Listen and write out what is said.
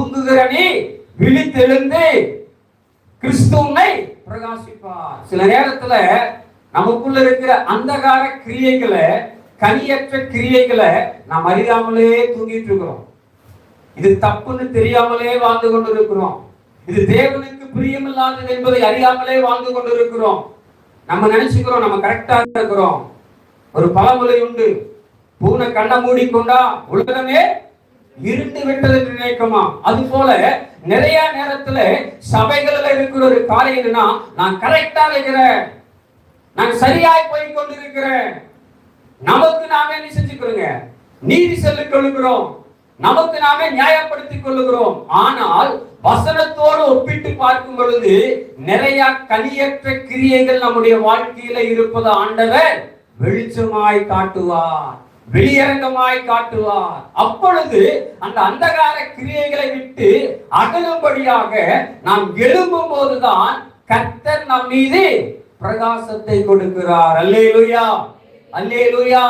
தூங்குகிற நீ விழித்தெழுந்து கிறிஸ்து உன்னை பிரகாசிப்பார். சில நேரத்துல நமக்குள்ள இருக்கிற அந்தகார கிரியைகளை, கனியற்ற கிரியைகளை நாம் அறியாமலே தூங்கிட்டு இருக்கிறோம். இது தப்புன்னு தெரியாமலே வாழ்ந்து கொண்டிருக்கிறோம். இது தேவனுக்கு பிரியமில்லாதது என்பதை அறியாமலே வாழ்ந்து கொண்டிருக்கிறோம். நம்ம நினைச்சுக்கிறோம் நம்ம கரெக்டா இருக்கிறோம். ஒரு பழமொழி உண்டு, பூனை கண்ணை மூடிக்கொண்டா உலகமே இருண்டு விட்டது என்று நினைக்குமா. அது போல நிறைய நேரத்துல சபைகளில் இருக்கிற ஒரு காரியம் என்னன்னா, நான் கரெக்டா இருக்கிறேன், நான் சரியாய் போய் கொண்டிருக்கிறேன், நமக்கு நாமே என்ன செஞ்சுக்கிறோங்க, நீதி சொல்லிக் கொள்ளுகிறோம், நமக்கு நாமே நியாயப்படுத்திக் கொள்ளுகிறோம். ஆனால் வசனத்தோடு ஒப்பிட்டு பார்க்கும் பொழுது நிறைய கனியற்ற கிரியைகள் நம்முடைய வாழ்க்கையில இருப்பது ஆண்டவர் வெளிச்சமாய் காட்டுவார், வெளியரங்கமாய் காட்டுவார். அப்பொழுது அந்த அந்தகார கிரியைகளை விட்டு அகலும்படியாக நாம் எழும்பும் போதுதான் கர்த்தர் நம் மீது பிரகாசத்தை கொடுக்கிறார். அல்லேலூயா, அல்லேலூயா.